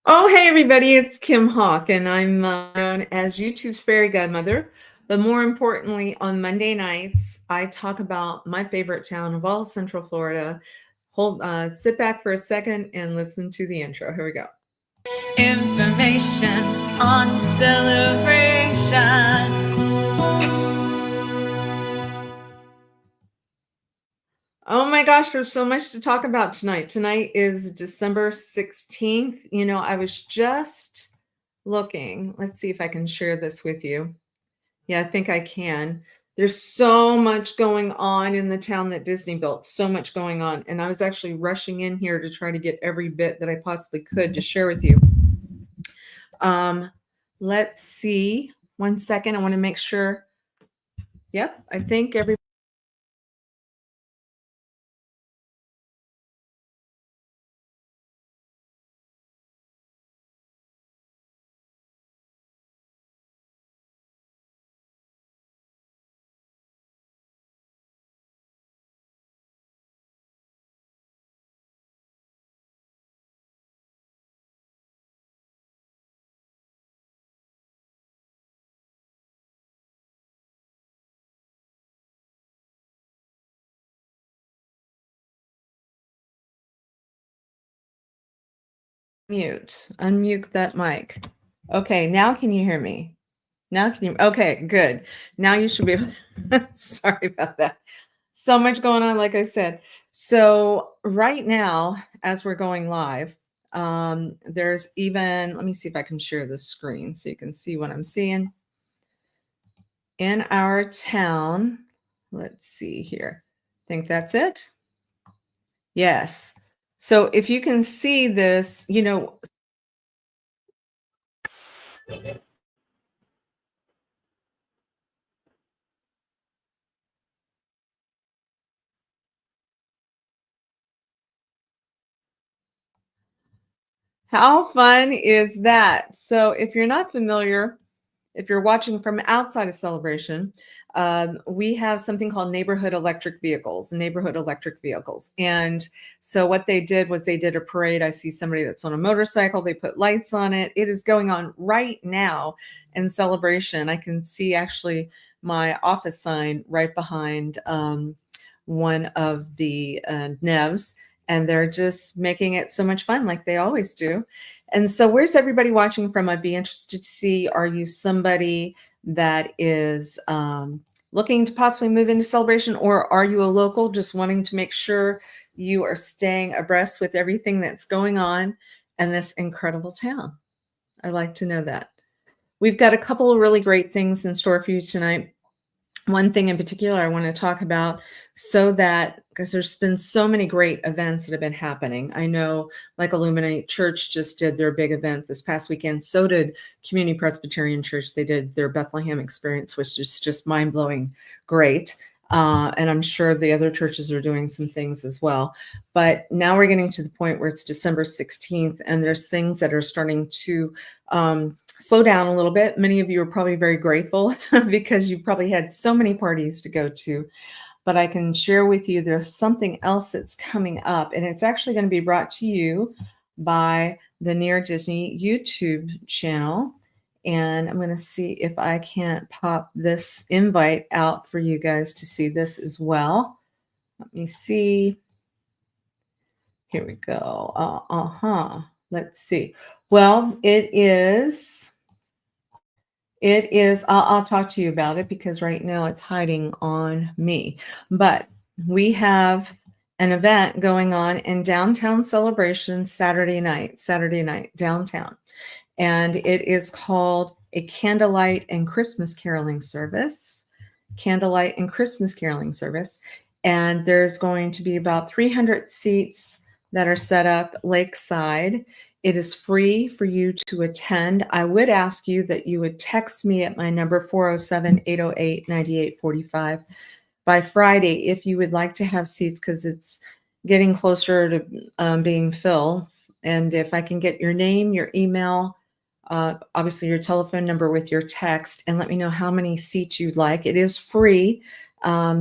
Oh, hey everybody, it's Kim Hawk, and I'm known as YouTube's fairy godmother. But more importantly, on Monday nights, I talk about my favorite town of all Central Florida. Sit back for a second and listen to the intro. Here we go. Information on celebration. Oh my gosh, there's so much to talk about tonight. Tonight is December 16th. I was just looking. Let's see if I can share this with you. Yeah, I think I can. There's so much going on in the town that Disney built, so much going on. And I was actually rushing in here to try to get every bit that I possibly could to share with you. Let's see. 1 second. I want to make sure. Yep, I think every. Unmute that mic. Okay, now can you hear me? Okay, good. Now you should be able. Sorry about that. So much going on, like I said. So right now, as we're going live, there's even, let me see if I can share the screen so you can see what I'm seeing. In our town, let's see here. I think that's it. Yes. So if you can see this, how fun is that? So if you're not familiar, if you're watching from outside of Celebration, we have something called neighborhood electric vehicles. And so what they did was they did a parade. I see somebody that's on a motorcycle. They put lights on it. It is going on right now in Celebration. I can see actually my office sign right behind one of the NEVs, and they're just making it so much fun like they always do. And so where's everybody watching from? I'd be interested to see, are you somebody that is looking to possibly move into Celebration, or are you a local just wanting to make sure you are staying abreast with everything that's going on in this incredible town? I'd like to know that. We've got a couple of really great things in store for you tonight. One thing in particular I want to talk about, so that because there's been so many great events that have been happening. I know, like Illuminate Church just did their big event this past weekend. So did Community Presbyterian Church. They did their Bethlehem experience, which is just mind-blowing great. And I'm sure the other churches are doing some things as well. But now we're getting to the point where it's December 16th, and there's things that are starting to slow down a little bit. Many of you are probably very grateful because you probably had so many parties to go to. But I can share with you there's something else that's coming up, and it's actually going to be brought to you by the Near Disney YouTube channel. And I'm going to see if I can't pop this invite out for you guys to see this as well. Let me see. Here we go. Let's see. Well, it is, I'll talk to you about it because right now it's hiding on me. But we have an event going on in downtown Celebration Saturday night downtown. And it is called a Candlelight and Christmas Caroling Service. And there's going to be about 300 seats that are set up lakeside. It is free for you to attend. I would ask you that you would text me at my number 407-808-9845 by Friday if you would like to have seats, because it's getting closer to being filled. And if I can get your name, your email, obviously your telephone number with your text, and let me know how many seats you'd like. It is free,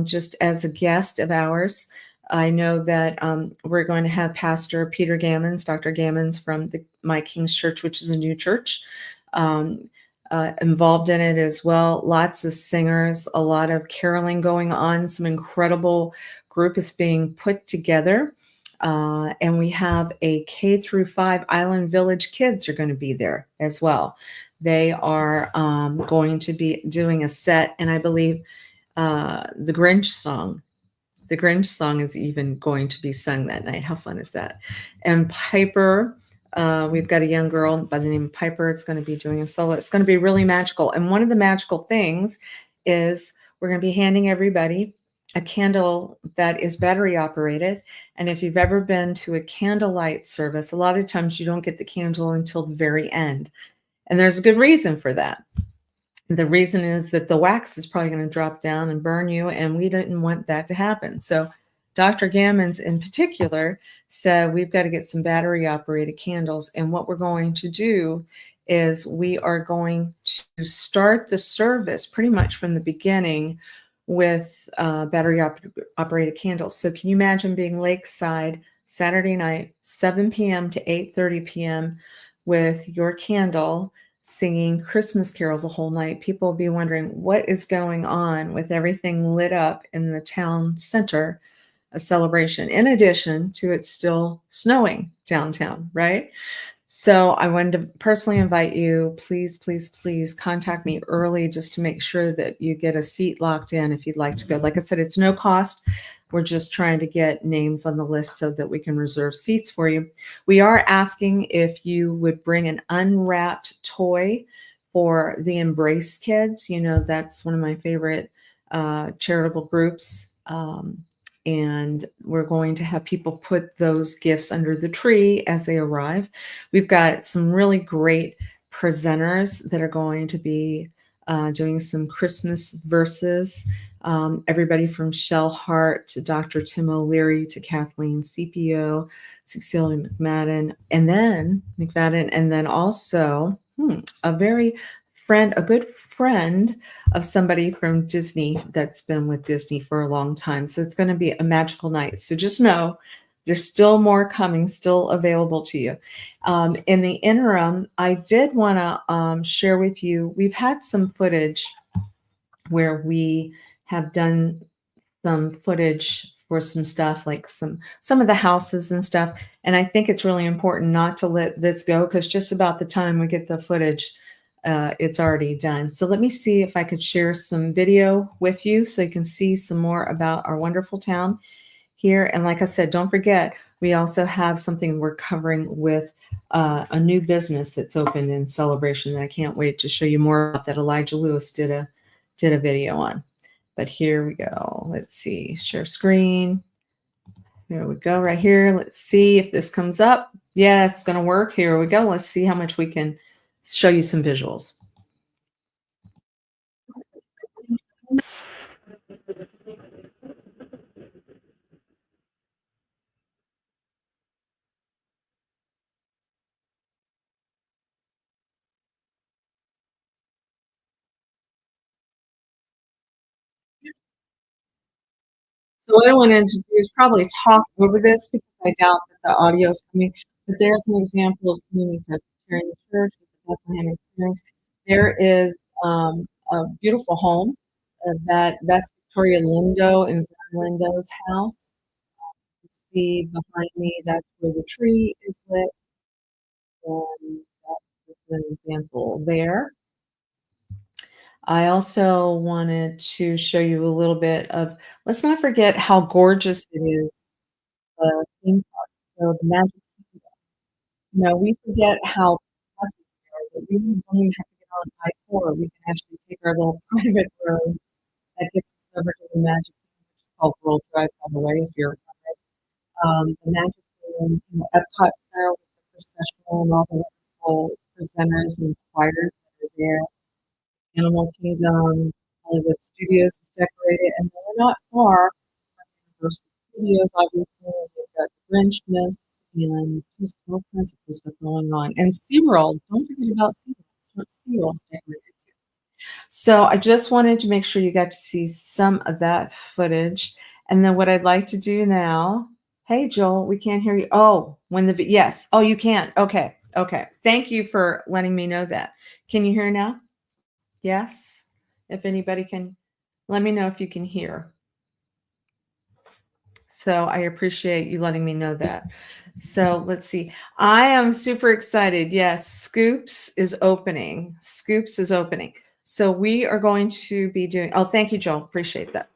just as a guest of ours. I know that we're going to have Pastor Peter Gammons, Dr. Gammons from My King's Church, which is a new church, um, involved in it as well. Lots of singers, a lot of caroling going on. Some incredible group is being put together. And we have a K through 5 Island Village kids are going to be there as well. They are going to be doing a set, and I believe the Grinch song. The Grinch song is even going to be sung that night. How fun is that? And Piper, we've got a young girl by the name of Piper. It's going to be doing a solo. It's going to be really magical. And one of the magical things is we're going to be handing everybody a candle that is battery operated. And if you've ever been to a candlelight service, a lot of times you don't get the candle until the very end. And there's a good reason for that. The reason is that the wax is probably going to drop down and burn you, and we didn't want that to happen. So Dr. Gammons in particular said we've got to get some battery operated candles. And what we're going to do is we are going to start the service pretty much from the beginning with battery operated candles. So can you imagine being lakeside Saturday night, 7 p.m. to 8:30 p.m. with your candle singing Christmas carols the whole night? People will be wondering what is going on with everything lit up in the town center of Celebration, in addition to it still snowing downtown, right? So I wanted to personally invite you, please, please, please contact me early just to make sure that you get a seat locked in if you'd like to go. Like I said, it's no cost. We're just trying to get names on the list so that we can reserve seats for you. We are asking if you would bring an unwrapped toy for the Embrace Kids. You know, that's one of my favorite charitable groups. And we're going to have people put those gifts under the tree as they arrive. We've got some really great presenters that are going to be doing some Christmas verses. Everybody from Shell Hart to Dr. Tim O'Leary to Kathleen CPO, Cecilia McFadden, and then also a good friend of somebody from Disney that's been with Disney for a long time. So it's going to be a magical night. So just know there's still more coming, still available to you. In the interim, I did want to share with you, we've had some footage where we have done some footage for some stuff like some of the houses and stuff. And I think it's really important not to let this go, because just about the time we get the footage, it's already done. So let me see if I could share some video with you so you can see some more about our wonderful town here. And like I said, don't forget, we also have something we're covering with a new business that's opened in Celebration that I can't wait to show you more about, that Elijah Lewis did a video on. But here we go. Let's see, share screen. Here we go, right here. Let's see if this comes up. Yeah, it's going to work. Here we go. Let's see how much we can show you some visuals. So what I wanted to do is probably talk over this because I doubt that the audio is coming. But there's an example of Community Presbyterian Church with the Bethlehem Experience. There is a beautiful home that's Victoria Lindo and Vern Lindo's house. You see behind me, that's where the tree is lit, and that's an example there. I also wanted to show you a little bit of, let's not forget how gorgeous it is, the theme park. So the Magic Kingdom. You know, we forget how blessed we are that we don't even have to get on I-4. We can actually take our little private road that gets us over to the Magic Kingdom, which is called World Drive, by the way, if you're the Magic Kingdom, Epcot Center with the processional and all the wonderful presenters and choirs that are there. Animal Kingdom, Hollywood Studios is decorated, and we're not far from Universal Studios, obviously. We've got Grinchmas and just all kinds of cool stuff going on. And SeaWorld, don't forget about SeaWorld. SeaWorld's decorated too. So I just wanted to make sure you got to see some of that footage. And then what I'd like to do now, hey, Joel, we can't hear you. Oh, yes. Oh, you can't. Okay. Okay. Thank you for letting me know that. Can you hear now? Yes. If anybody can, let me know if you can hear. So I appreciate you letting me know that. So let's see. I am super excited. Yes, Scoops is opening. Scoops is opening. So we are going to be doing, oh, thank you, Joel. Appreciate that.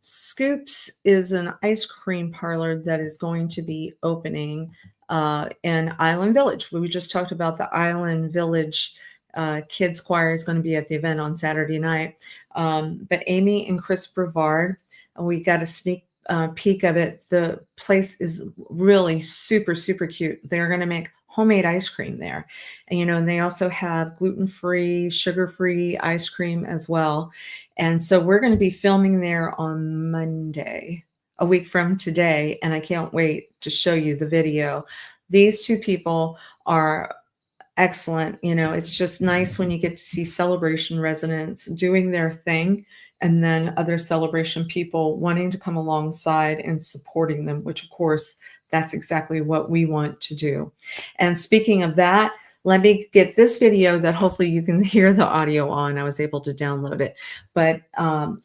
Scoops is an ice cream parlor that is going to be opening in Island Village. We just talked about the Island Village Kids Choir is going to be at the event on Saturday night. But Amy and Chris Brevard, we got a sneak peek of it. The place is really super, super cute. They're going to make homemade ice cream there. And, and they also have gluten-free, sugar-free ice cream as well. And so we're going to be filming there on Monday, a week from today. And I can't wait to show you the video. These two people are excellent. It's just nice when you get to see Celebration residents doing their thing, and then other Celebration people wanting to come alongside and supporting them, which of course, that's exactly what we want to do. And speaking of that, let me get this video that hopefully you can hear the audio on. I was able to download it. But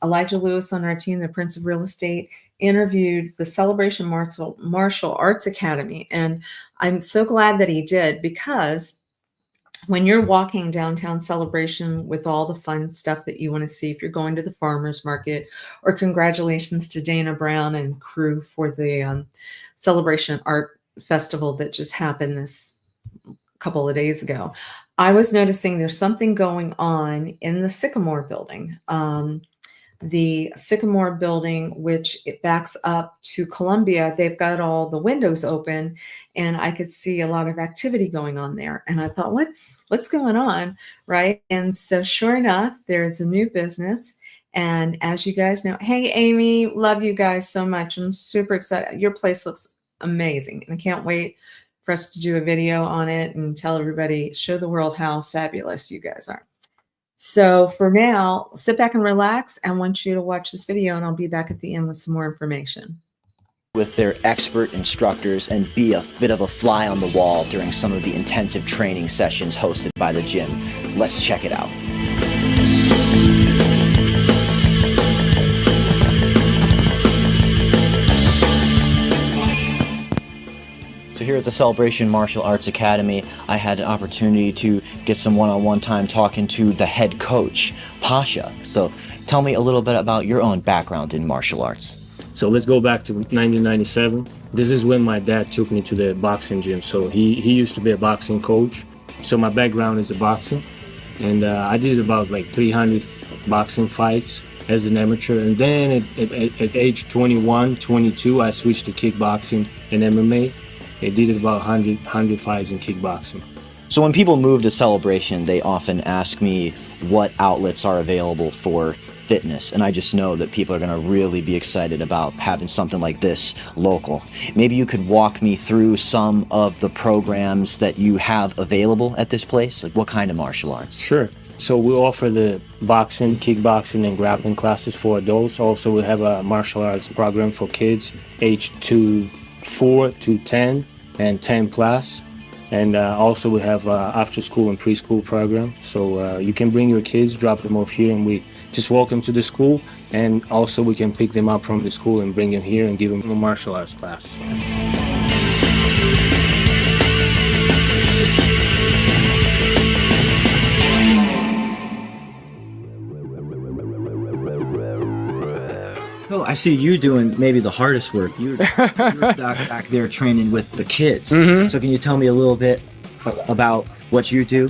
Elijah Lewis on our team, the Prince of Real Estate, interviewed the Celebration Martial Arts Academy. And I'm so glad that he did, because when you're walking downtown Celebration with all the fun stuff that you want to see, if you're going to the farmer's market, or congratulations to Dana Brown and crew for the Celebration Art Festival that just happened this couple of days ago, I was noticing there's something going on in the Sycamore building. The Sycamore building, which it backs up to Columbia, they've got all the windows open, and I could see a lot of activity going on there. And I thought, what's going on, right? And so sure enough, there's a new business. And as you guys know, hey, Amy, love you guys so much. I'm super excited. Your place looks amazing, and I can't wait for us to do a video on it and tell everybody, show the world how fabulous you guys are. So for now, sit back and relax. I want you to watch this video, and I'll be back at the end with some more information. With their expert instructors and be a bit of a fly on the wall during some of the intensive training sessions hosted by the gym. Let's check it out. So here at the Celebration Martial Arts Academy, I had an opportunity to get some one-on-one time talking to the head coach, Pasha. So tell me a little bit about your own background in martial arts. So let's go back to 1997. This is when my dad took me to the boxing gym. So he used to be a boxing coach. So my background is boxing. And I did about like 300 boxing fights as an amateur. And then at age 21, 22, I switched to kickboxing and MMA. I did about 100 fights in kickboxing. So when people move to Celebration, they often ask me what outlets are available for fitness, and I just know that people are going to really be excited about having something like this local. Maybe you could walk me through some of the programs that you have available at this place? Like what kind of martial arts? Sure. So we offer the boxing, kickboxing, and grappling classes for adults. Also, we have a martial arts program for kids aged 4 to 10 and 10 plus. And also we have after school and preschool program. So you can bring your kids, drop them off here, and we just walk them to the school. And also we can pick them up from the school and bring them here and give them a martial arts class. Oh, I see you doing maybe the hardest work. You're back there training with the kids. Mm-hmm. So can you tell me a little bit about what you do?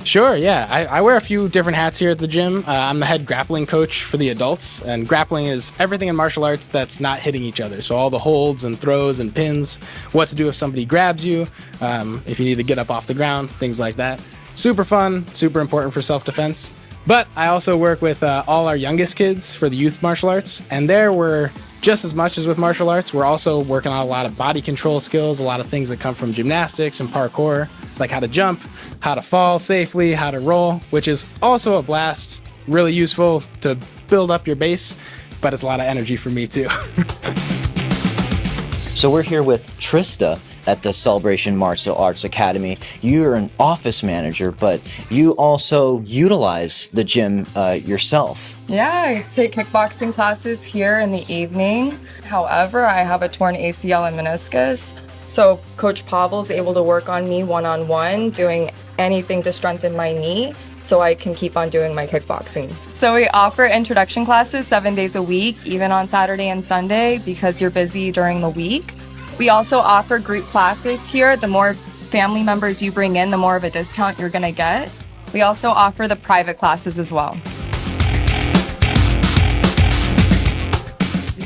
Sure, yeah. I wear a few different hats here at the gym. I'm the head grappling coach for the adults, and grappling is everything in martial arts that's not hitting each other. So all the holds and throws and pins, what to do if somebody grabs you, if you need to get up off the ground, things like that. Super fun, super important for self-defense. But I also work with all our youngest kids for the youth martial arts, and there we're just as much as with martial arts, we're also working on a lot of body control skills, a lot of things that come from gymnastics and parkour, like how to jump, how to fall safely, how to roll, which is also a blast, really useful to build up your base. but it's a lot of energy for me too. So we're here with Trista at the Celebration Martial Arts Academy. You're an office manager, but you also utilize the gym yourself. Yeah, I take kickboxing classes here in the evening. However, I have a torn ACL and meniscus, so Coach Pavel's able to work on me one-on-one, doing anything to strengthen my knee so I can keep on doing my kickboxing. So we offer introduction classes 7 days a week, even on Saturday and Sunday because you're busy during the week. We also offer group classes here. The more family members you bring in, the more of a discount you're gonna get. We also offer the private classes as well.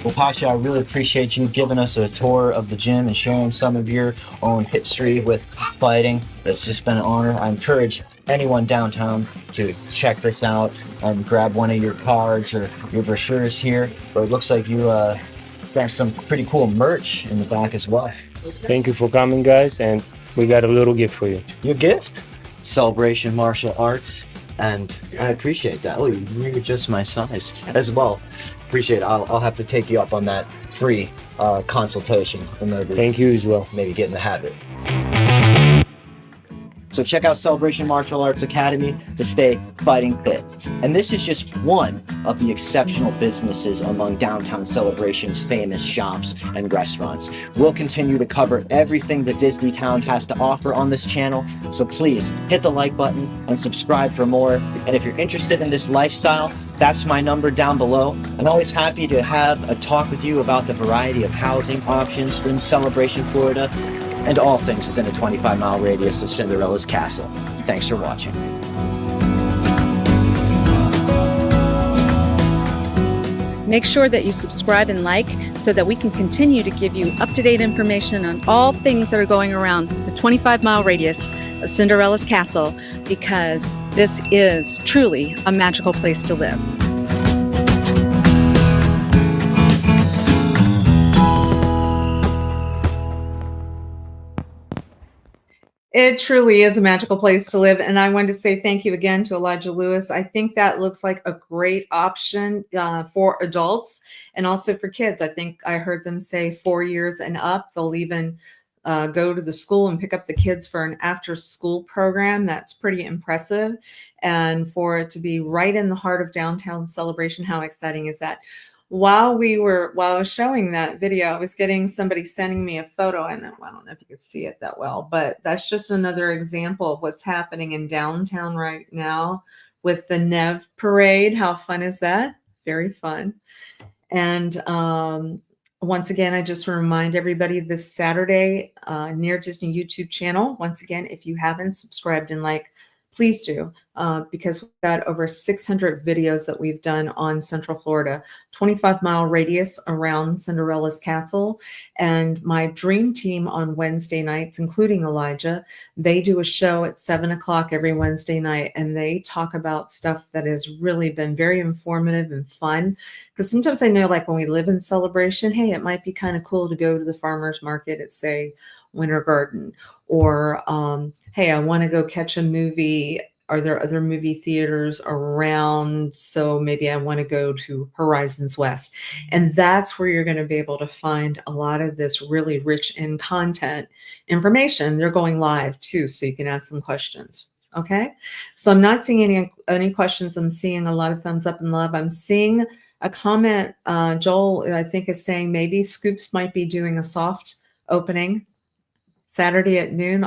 Well, Pasha, I really appreciate you giving us a tour of the gym and sharing some of your own history with fighting. It's just been an honor. I encourage anyone downtown to check this out and grab one of your cards or your brochures here. But it looks like you got some pretty cool merch in the back as well. Thank you for coming, guys, and we got a little gift for you. Your gift? Celebration Martial Arts, and I appreciate that. Oh, you're just my size as well. Appreciate it. I'll have to take you up on that free consultation and maybe, Thank you as well. maybe get in the habit. So check out Celebration Martial Arts Academy to stay fighting fit. And this is just one of the exceptional businesses among downtown Celebration's famous shops and restaurants. We'll continue to cover everything that Disneytown has to offer on this channel, so please hit the like button and subscribe for more. And if you're interested in this lifestyle, that's my number down below. I'm always happy to have a talk with you about the variety of housing options in Celebration, Florida, and all things within a 25-mile radius of Cinderella's castle. Thanks for watching. Make sure that you subscribe and like so that we can continue to give you up-to-date information on all things that are going around the 25-mile radius of Cinderella's castle, because this is truly a magical place to live. It truly is a magical place to live. And I wanted to say thank you again to Elijah Lewis. I think that looks like a great option for adults and also for kids. I think I heard them say 4 years and up. They'll even go to the school and pick up the kids for an after school program. That's pretty impressive. And for it to be right in the heart of downtown Celebration, how exciting is that? While I was showing that video, I was getting somebody sending me a photo, and I don't know if you could see it that well, but that's just another example of what's happening in downtown right now with the Nev Parade. How fun is that? Very fun. And once again, I just remind everybody this Saturday, Near Disney YouTube channel. Once again, if you haven't subscribed and please do, because we've got over 600 videos that we've done on Central Florida, 25-mile radius around Cinderella's castle. And my dream team on Wednesday nights, including Elijah, they do a show at 7 o'clock every Wednesday night, and they talk about stuff that has really been very informative and fun. Because sometimes I know, when we live in Celebration, hey, it might be kind of cool to go to the farmer's market at, say, Winter Garden, or hey, I want to go catch a movie. Are there other movie theaters around? So maybe I want to go to Horizons West. And that's where you're going to be able to find a lot of this really rich in content information. They're going live too, so you can ask them questions. Okay. So I'm not seeing any questions. I'm seeing a lot of thumbs up and love. I'm seeing a comment. Joel, I think, is saying maybe Scoops might be doing a soft opening Saturday at noon.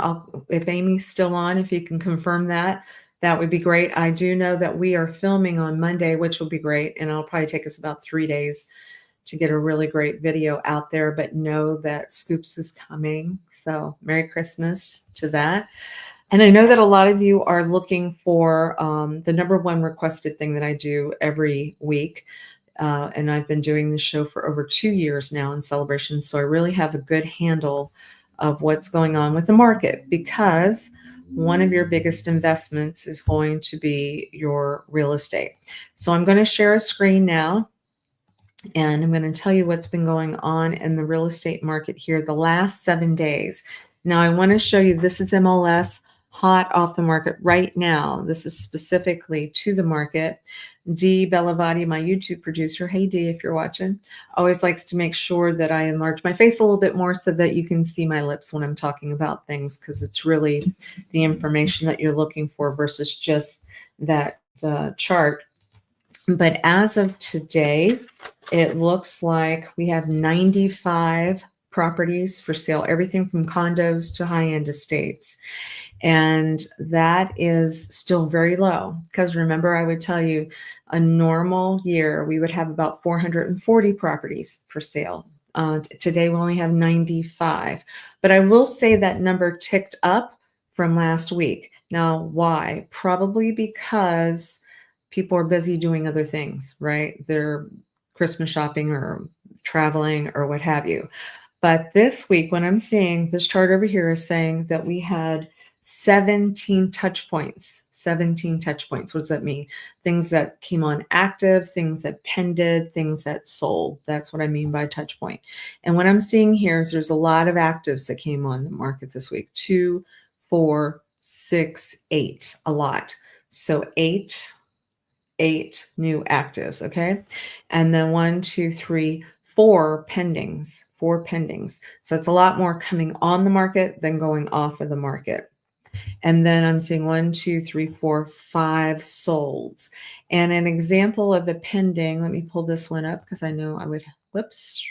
If Amy's still on, if you can confirm that, that would be great. I do know that we are filming on Monday, which will be great. And it'll probably take us about 3 days to get a really great video out there, but know that Scoops is coming. So Merry Christmas to that. And I know that a lot of you are looking for the #1 requested thing that I do every week. And I've been doing this show for over 2 years now in Celebration. So I really have a good handle of what's going on with the market, because one of your biggest investments is going to be your real estate. So I'm going to share a screen now, and I'm going to tell you what's been going on in the real estate market here the last 7 days. Now I want to show you, this is MLS hot off the market right now. This is specifically to the market. Dee Bellavati, my YouTube producer. Hey, Dee, if you're watching, always likes to make sure that I enlarge my face a little bit more so that you can see my lips when I'm talking about things, because it's really the information that you're looking for versus just that chart. But as of today, it looks like we have 95 properties for sale, everything from condos to high-end estates. And that is still very low, because remember, I would tell you a normal year, we would have about 440 properties for sale. Today, we only have 95. But I will say that number ticked up from last week. Now, why? Probably because people are busy doing other things, right? They're Christmas shopping or traveling or what have you. But this week, when I'm seeing this chart over here is saying that we had 17 touch points. 17 touch points. What does that mean? Things that came on active, things that pended, things that sold. That's what I mean by touch point. And what I'm seeing here is there's a lot of actives that came on the market this week. 2, 4, 6, 8. A lot. So 8 new actives, okay? And then 1, 2, 3, 4 pendings, 4 pendings. So it's a lot more coming on the market than going off of the market. And then I'm seeing 1, 2, 3, 4, 5 solds. And an example of a pending, let me pull this one up because I know I would, whoops.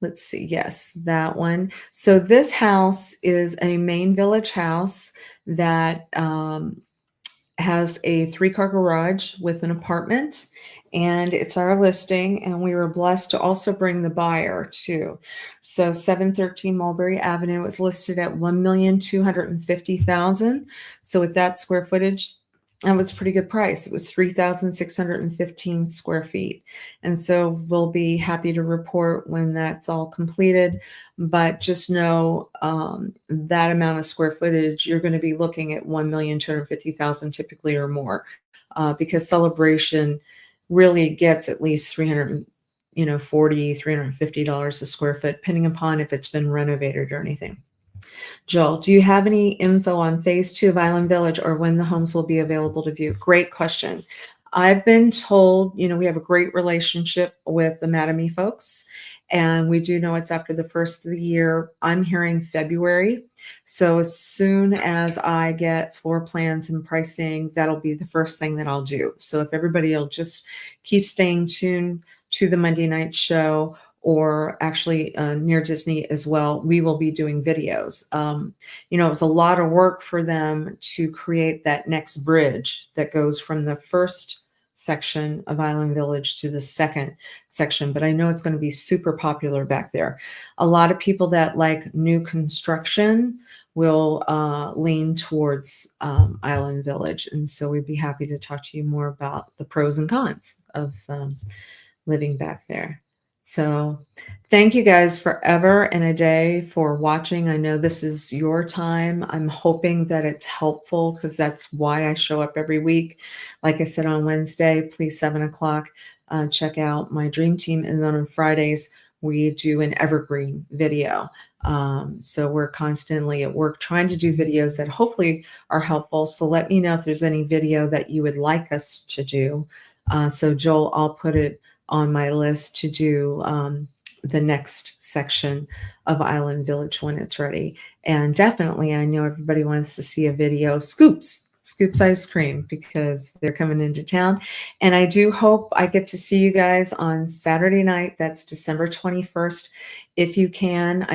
Let's see. Yes, that one. So this house is a main village house that has a 3-car garage with an apartment, and it's our listing, and we were blessed to also bring the buyer too. So 713 Mulberry Avenue was listed at $1,250,000. So with that square footage, that was a pretty good price. It was 3,615 square feet. And so we'll be happy to report when that's all completed. But just know that amount of square footage, you're going to be looking at 1,250,000 typically or more, because Celebration really gets at least $340, $350 a square foot, depending upon if it's been renovated or anything. Joel, do you have any info on phase 2 of Island Village or when the homes will be available to view? Great question. I've been told, we have a great relationship with the Mattamy folks, and we do know it's after the first of the year. I'm hearing February. So as soon as I get floor plans and pricing, that'll be the first thing that I'll do. So if everybody will just keep staying tuned to the Monday night show, or actually Near Disney as well, we will be doing videos. It was a lot of work for them to create that next bridge that goes from the first section of Island Village to the second section, but I know it's going to be super popular back there. A lot of people that like new construction will lean towards Island Village, and so we'd be happy to talk to you more about the pros and cons of living back there. So thank you guys forever and a day for watching. I know this is your time. I'm hoping that it's helpful, because that's why I show up every week. Like I said, on Wednesday, please 7 o'clock, check out my Dream Team. And then on Fridays, we do an evergreen video. So we're constantly at work trying to do videos that hopefully are helpful. So let me know if there's any video that you would like us to do. So Joel, I'll put it on my list to do the next section of Island Village when it's ready. And definitely, I know everybody wants to see a video, Scoops Ice Cream, because they're coming into town. And I do hope I get to see you guys on Saturday night. That's December 21st. If you can,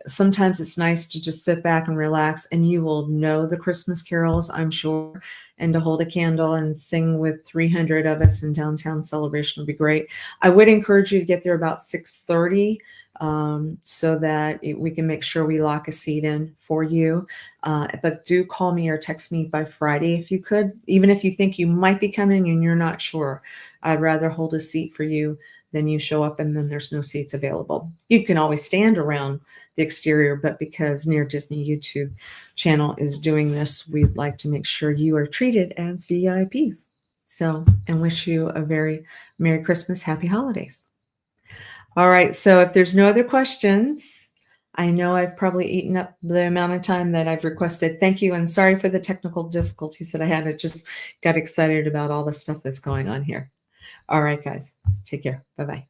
sometimes it's nice to just sit back and relax, and you will know the Christmas carols, I'm sure, and to hold a candle and sing with 300 of us in downtown Celebration would be great. I would encourage you to get there about 6:30 so that we can make sure we lock a seat in for you. But do call me or text me by Friday if you could, even if you think you might be coming and you're not sure. I'd rather hold a seat for you than you show up and then there's no seats available. You can always stand around the exterior, but because Near Disney YouTube channel is doing this, we'd like to make sure you are treated as VIPs. So, and wish you a very Merry Christmas, Happy Holidays. All right, so if there's no other questions, I know I've probably eaten up the amount of time that I've requested. Thank you, and sorry for the technical difficulties that I had. I just got excited about all the stuff that's going on here. All right, guys, take care. Bye-bye.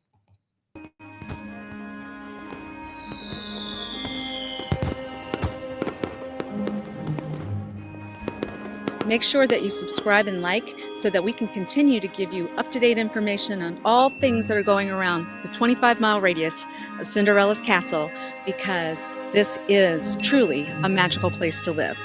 Make sure that you subscribe and like so that we can continue to give you up-to-date information on all things that are going around the 25-mile radius of Cinderella's Castle, because this is truly a magical place to live.